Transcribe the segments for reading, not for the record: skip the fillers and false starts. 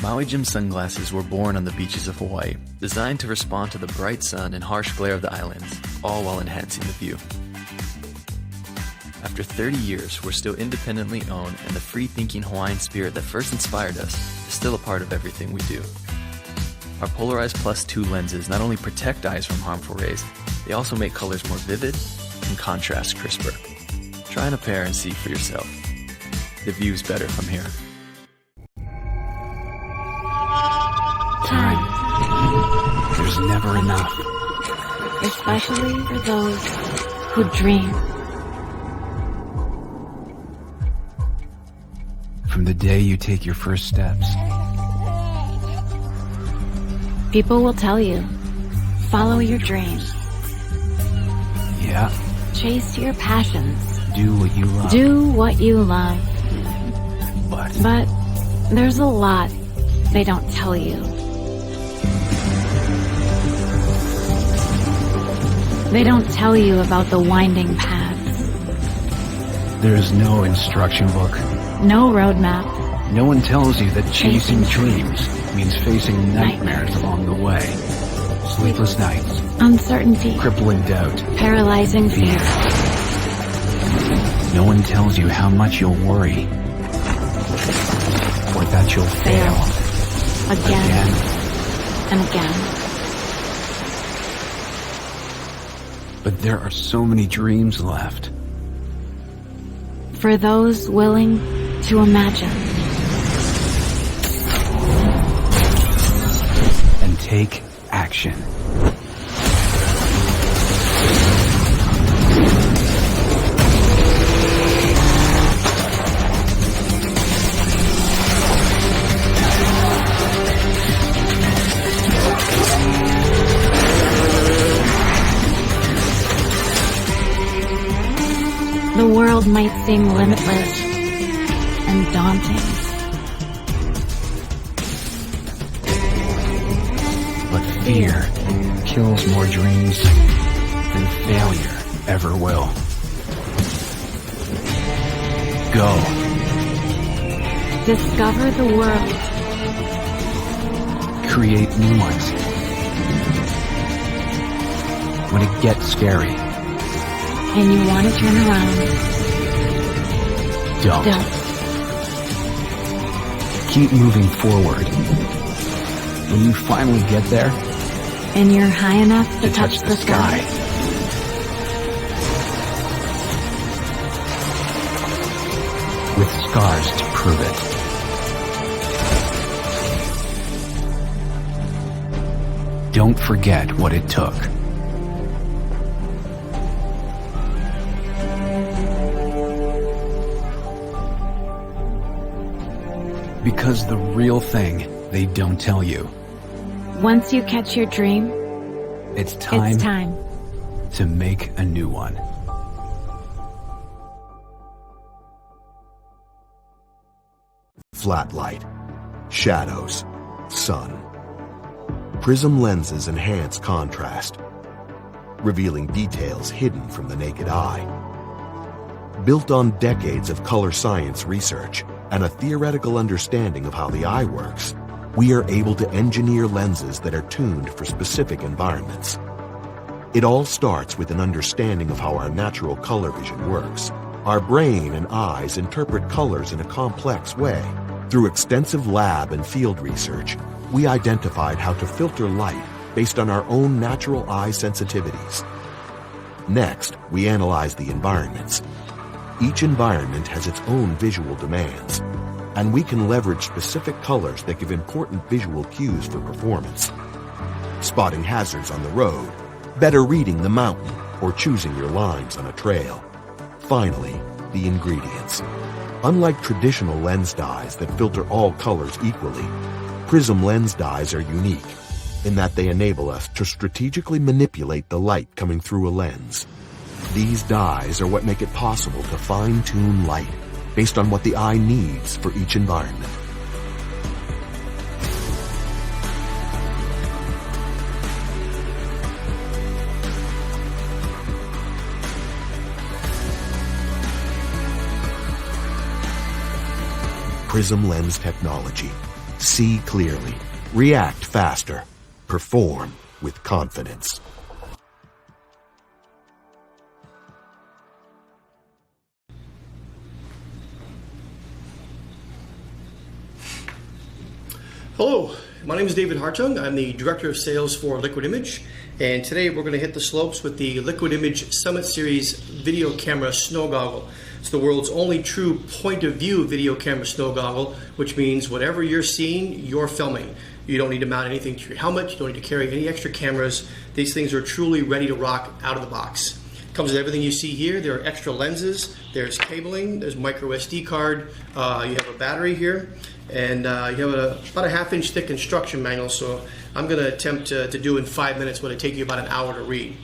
Maui Jim sunglasses were born on the beaches of Hawaii, designed to respond to the bright sun and harsh glare of the islands, all while enhancing the view. After 30 years, we're still independently owned, and the free-thinking Hawaiian spirit that first inspired us is still a part of everything we do. Our Polarized Plus 2 lenses not only protect eyes from harmful rays, they also make colors more vivid and contrast crisper. Try on a pair and see for yourself. The view's better from here. Time. There's never enough. Especially for those who dream. From the day you take your first steps, People will tell you, follow your dreams, yeah, chase your passions, do what you love. do what you love. But But there's a lot they don't tell you. They don't tell you about the winding paths, there's no instruction book. no roadmap, No one tells you that chasing dreams means facing nightmares along the way. Sleepless nights, uncertainty, crippling doubt. paralyzing fear. No one tells you how much you'll worry, or that you'll fail Again and again. But there are so many dreams left. For those willing to imagine. And take action. The world might seem limitless and daunting, But fear kills more dreams than failure ever will. Go. discover the world, Create new ones. When it gets scary, and you want to turn around. don't. Keep moving forward. When you finally get there, And you're high enough to touch the sky. With scars to prove it. Don't forget what it took. Because the real thing they don't tell you, Once you catch your dream, it's time it's time. to make a new one. Flat light, shadows, sun. Prism lenses enhance contrast, revealing details hidden from the naked eye. Built on decades of color science research and a theoretical understanding of how the eye works, we are able to engineer lenses that are tuned for specific environments. It all starts with an understanding of how our natural color vision works. Our brain and eyes interpret colors in a complex way. Through extensive lab and field research, we identified how to filter light based on our own natural eye sensitivities. Next, we analyzed the environments. Each environment has its own visual demands, and we can leverage specific colors that give important visual cues for performance. Spotting hazards on the road, better reading the mountain, or choosing your lines on a trail. Finally, the ingredients. Unlike traditional lens dyes that filter all colors equally, Prism lens dyes are unique in that they enable us to strategically manipulate the light coming through a lens. These dyes are what make it possible to fine-tune light based on what the eye needs for each environment. Prism lens technology. See clearly, react faster, perform with confidence. Hello, my name is David Hartung. I'm the Director of Sales for Liquid Image, and today we're going to hit the slopes with the Liquid Image Summit Series video camera snow goggle. It's the world's only true point-of-view video camera snow goggle, which means whatever you're seeing, you're filming. You don't need to mount anything to your helmet, you don't need to carry any extra cameras. These things are truly ready to rock out of the box. Comes with everything you see here. There are extra lenses, there's cabling, there's micro SD card, you have a battery here, and you have about a half-inch thick instruction manual, so I'm going to attempt to do in 5 minutes what it take you about an hour to read.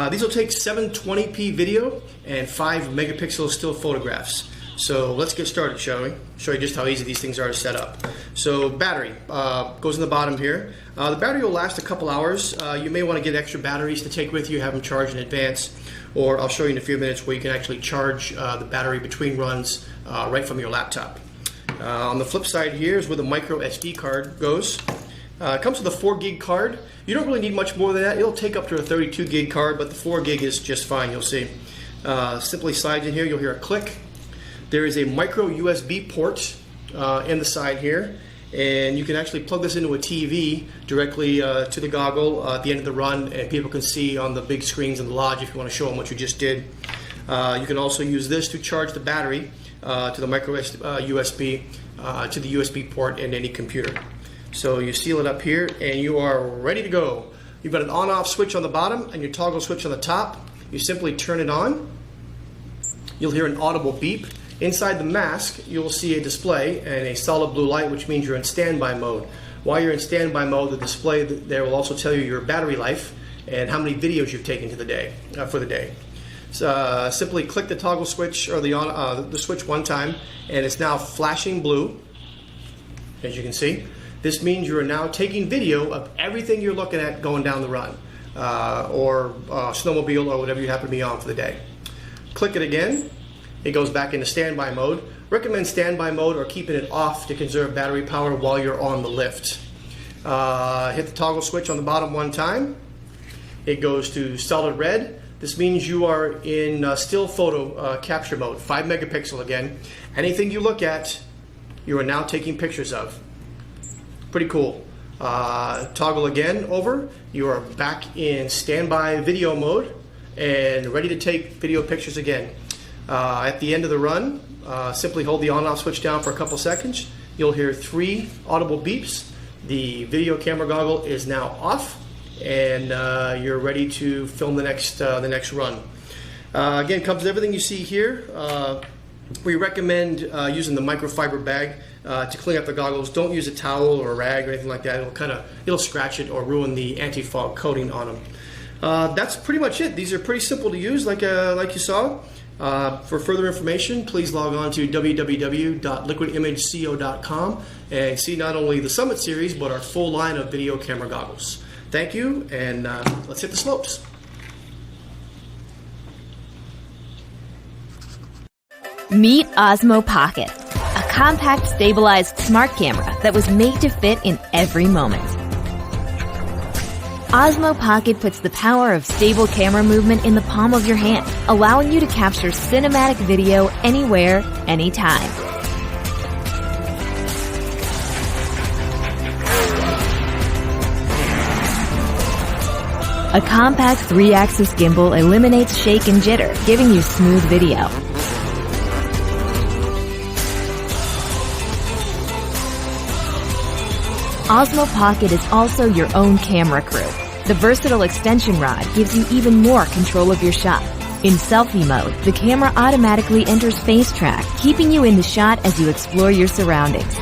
These will take 720p video and 5 megapixel still photographs. So let's get started, shall we? Show you just how easy these things are to set up. So battery goes in the bottom here. The battery will last a couple hours. You may want to get extra batteries to take with you, have them charged in advance, or I'll show you in a few minutes where you can actually charge the battery between runs right from your laptop. On the flip side here is where the micro SD card goes. It comes with a 4 gig card. You don't really need much more than that. It'll take up to a 32 gig card, but the 4 gig is just fine, you'll see. Simply slides in here, you'll hear a click. There is a micro USB port in the side here, and you can actually plug this into a TV directly to the goggle at the end of the run, and people can see on the big screens in the lodge if you want to show them what you just did. You can also use this to charge the battery to the micro USB to the USB port in any computer. So you seal it up here and you are ready to go. You've got an on-off switch on the bottom and your toggle switch on the top. You simply turn it on. You'll hear an audible beep. Inside the mask, you'll see a display and a solid blue light, which means you're in standby mode. While you're in standby mode, the display there will also tell you your battery life and how many videos you've taken for the day. So, simply click the toggle switch or the switch one time, and it's now flashing blue, as you can see. This means you are now taking video of everything you're looking at going down the run, or snowmobile, or whatever you happen to be on for the day. Click it again. It goes back into standby mode. Recommend standby mode or keeping it off to conserve battery power while you're on the lift. Hit the toggle switch on the bottom one time. It goes to solid red. This means you are in still photo capture mode, 5 megapixel again. Anything you look at, you are now taking pictures of. Pretty cool. Toggle again over. You are back in standby video mode and ready to take video pictures again. At the end of the run, simply hold the on-off switch down for a couple seconds. You'll hear 3 audible beeps. The video camera goggle is now off, and you're ready to film the next run. Again, comes with everything you see here. We recommend using the microfiber bag to clean up the goggles. Don't use a towel or a rag or anything like that. It'll scratch it or ruin the anti-fog coating on them. That's pretty much it. These are pretty simple to use, like you saw. For further information, please log on to www.liquidimageco.com and see not only the Summit Series, but our full line of video camera goggles. Thank you, and let's hit the slopes. Meet Osmo Pocket, a compact, stabilized smart camera that was made to fit in every moment. Osmo Pocket puts the power of stable camera movement in the palm of your hand, allowing you to capture cinematic video anywhere, anytime. A compact 3-axis gimbal eliminates shake and jitter, giving you smooth video. Osmo Pocket is also your own camera crew. The versatile extension rod gives you even more control of your shot. In selfie mode, the camera automatically enters face track, keeping you in the shot as you explore your surroundings.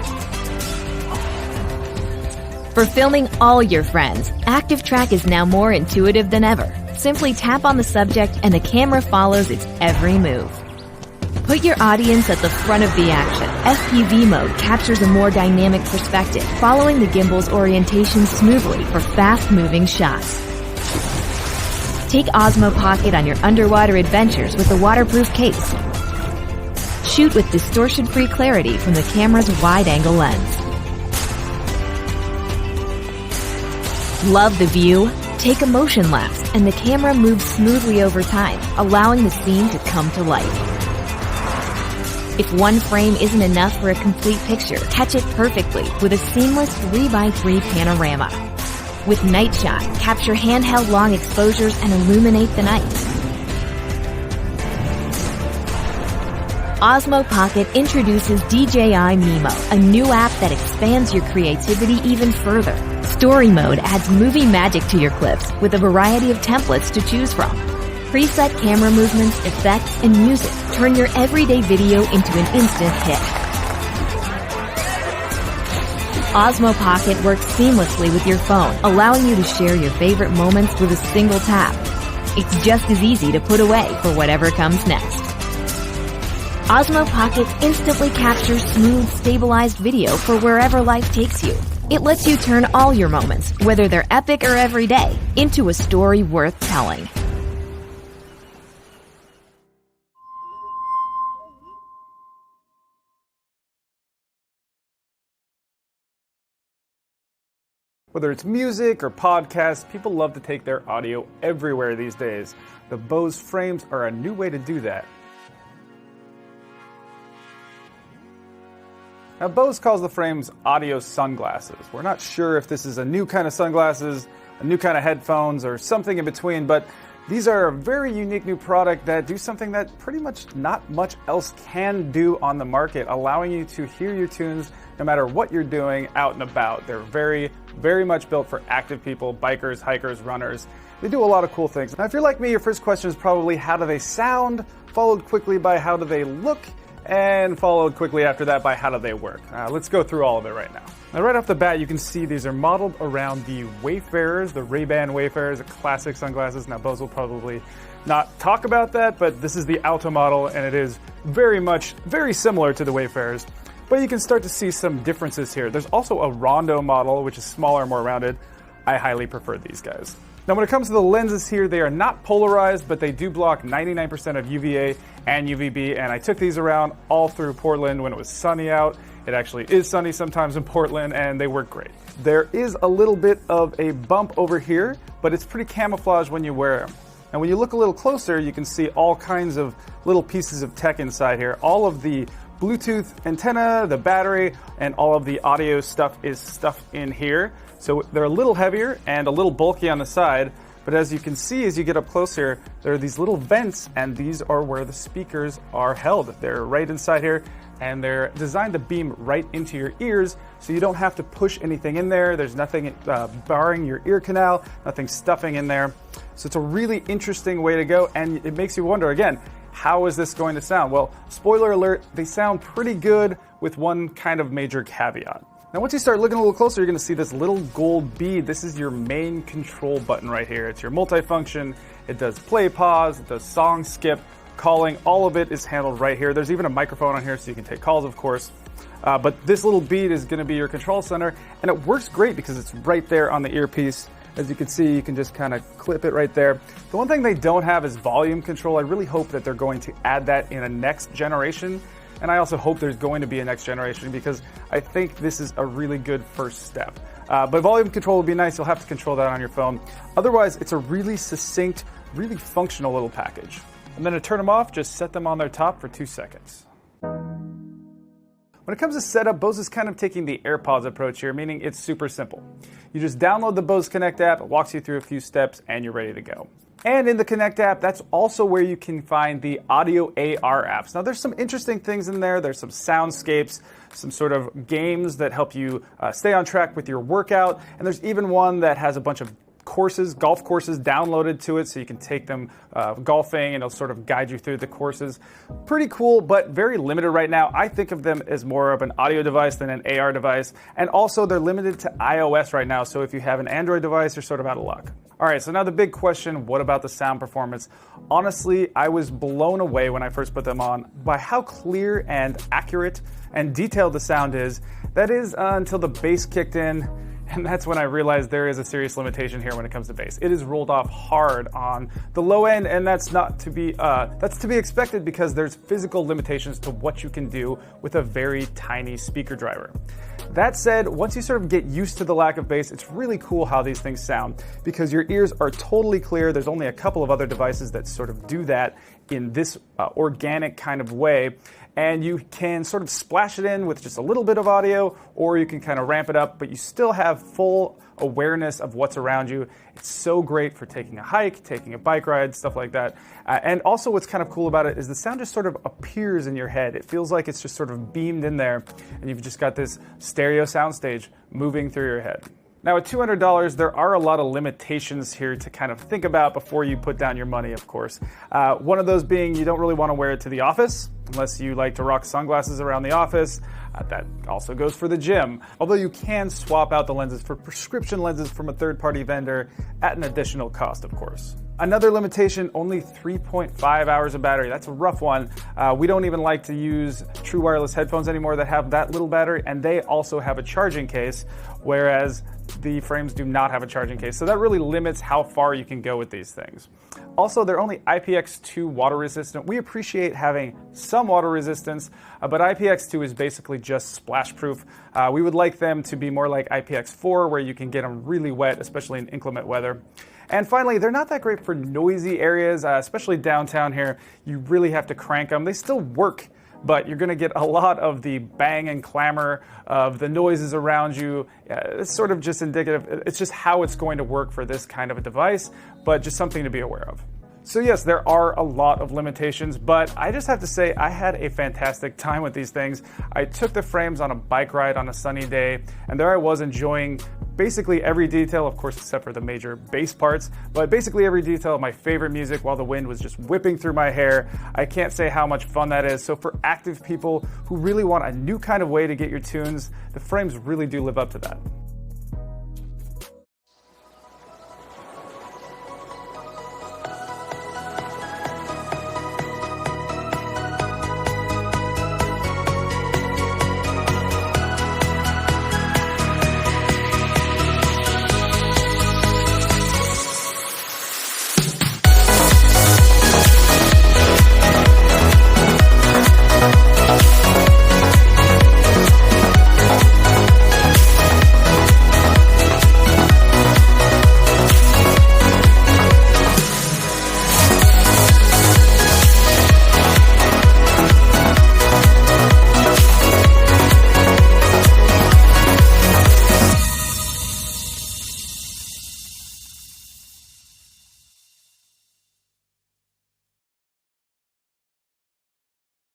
For filming all your friends, Active Track is now more intuitive than ever. Simply tap on the subject and the camera follows its every move. Put your audience at the front of the action. FPV mode captures a more dynamic perspective, following the gimbal's orientation smoothly for fast-moving shots. Take Osmo Pocket on your underwater adventures with a waterproof case. Shoot with distortion-free clarity from the camera's wide-angle lens. Love the view? Take a motion lapse, and the camera moves smoothly over time, allowing the scene to come to life. If one frame isn't enough for a complete picture, catch it perfectly with a seamless 3x3 panorama. With Night Shot, capture handheld long exposures and illuminate the night. Osmo Pocket introduces DJI Mimo, a new app that expands your creativity even further. Story Mode adds movie magic to your clips with a variety of templates to choose from. Preset camera movements, effects, and music turn your everyday video into an instant hit. Osmo Pocket works seamlessly with your phone, allowing you to share your favorite moments with a single tap. It's just as easy to put away for whatever comes next. Osmo Pocket instantly captures smooth, stabilized video for wherever life takes you. It lets you turn all your moments, whether they're epic or everyday, into a story worth telling. Whether it's music or podcasts, people love to take their audio everywhere these days. The Bose frames are a new way to do that. Now, Bose calls the frames audio sunglasses. We're not sure if this is a new kind of sunglasses, a new kind of headphones, or something in between, but these are a very unique new product that do something that pretty much not much else can do on the market, allowing you to hear your tunes no matter what you're doing out and about. They're very, very much built for active people, bikers, hikers, runners. They do a lot of cool things. Now, if you're like me, your first question is probably how do they sound, followed quickly by how do they look, and followed quickly after that by how do they work. Let's go through all of it right now. Now, right off the bat, you can see these are modeled around the Wayfarers, the Ray-Ban Wayfarers, the classic sunglasses. Now, Bose will probably not talk about that, but this is the Alto model, and it is very similar to the Wayfarers. But you can start to see some differences here. There's also a Rondo model, which is smaller, more rounded. I highly prefer these guys. Now, when it comes to the lenses here, they are not polarized, but they do block 99% of UVA and UVB, and I took these around all through Portland when it was sunny out. It actually is sunny sometimes in Portland, and they work great. There is a little bit of a bump over here, but it's pretty camouflaged when you wear them. And when you look a little closer, you can see all kinds of little pieces of tech inside here. All of the Bluetooth antenna, the battery, and all of the audio stuff is stuffed in here. So they're a little heavier and a little bulky on the side, but as you can see as you get up closer, there are these little vents, and these are where the speakers are held. They're right inside here, and they're designed to beam right into your ears, so you don't have to push anything in there. There's nothing barring your ear canal, nothing stuffing in there. So it's a really interesting way to go, and it makes you wonder, again, how is this going to sound? Well, spoiler alert, they sound pretty good with one kind of major caveat. Now, once you start looking a little closer, you're going to see this little gold bead. This is your main control button right here. It's your multifunction. It does play, pause, it does song, skip, calling. All of it is handled right here. There's even a microphone on here so you can take calls, of course. But this little bead is going to be your control center, and it works great because it's right there on the earpiece. As you can see, you can just kind of clip it right there. The one thing they don't have is volume control. I really hope that they're going to add that in a next generation. And I also hope there's going to be a next generation because I think this is a really good first step. But volume control would be nice. You'll have to control that on your phone. Otherwise, it's a really succinct, really functional little package. And then to turn them off, just set them on their top for 2 seconds. When it comes to setup, Bose is kind of taking the AirPods approach here, meaning it's super simple. You just download the Bose Connect app, it walks you through a few steps, and you're ready to go. And in the Connect app, that's also where you can find the audio AR apps. Now, there's some interesting things in there. There's some soundscapes, some sort of games that help you stay on track with your workout. And there's even one that has a bunch of courses, golf courses downloaded to it so you can take them golfing and it'll sort of guide you through the courses. Pretty cool, but very limited right now. I think of them as more of an audio device than an AR device. And also they're limited to iOS right now. So if you have an Android device, you're sort of out of luck. All right, so now the big question, what about the sound performance? Honestly, I was blown away when I first put them on by how clear and accurate and detailed the sound is. That is until the bass kicked in And that's when I realized there is a serious limitation here when it comes to bass. It is rolled off hard on the low end, and that's to be expected because there's physical limitations to what you can do with a very tiny speaker driver. That said, once you sort of get used to the lack of bass, it's really cool how these things sound because your ears are totally clear. There's only a couple of other devices that sort of do that in this organic kind of way. And you can sort of splash it in with just a little bit of audio, or you can kind of ramp it up, but you still have full awareness of what's around you. It's so great for taking a hike, taking a bike ride, stuff like that. And also what's kind of cool about it is the sound just sort of appears in your head. It feels like it's just sort of beamed in there, and you've just got this stereo soundstage moving through your head. Now at $200, there are a lot of limitations here to kind of think about before you put down your money, of course. One of those being you don't really want to wear it to the office, unless you like to rock sunglasses around the office. That also goes for the gym, although you can swap out the lenses for prescription lenses from a third-party vendor at an additional cost, of course. Another limitation, only 3.5 hours of battery. That's a rough one. We don't even like to use true wireless headphones anymore that have that little battery, and they also have a charging case, whereas the frames do not have a charging case. So that really limits how far you can go with these things. Also, they're only IPX2 water resistant. We appreciate having some water resistance, but IPX2 is basically just splash proof. We would like them to be more like IPX4, where you can get them really wet, especially in inclement weather. And finally, they're not that great for noisy areas, especially downtown here. You really have to crank them. They still work, but you're going to get a lot of the bang and clamor of the noises around you. It's sort of just indicative. It's just how it's going to work for this kind of a device, but just something to be aware of. So yes, there are a lot of limitations, but I just have to say I had a fantastic time with these things. I took the frames on a bike ride on a sunny day, and there I was enjoying basically every detail, of course, except for the major bass parts, but basically every detail of my favorite music while the wind was just whipping through my hair. I can't say how much fun that is. So for active people who really want a new kind of way to get your tunes, the frames really do live up to that.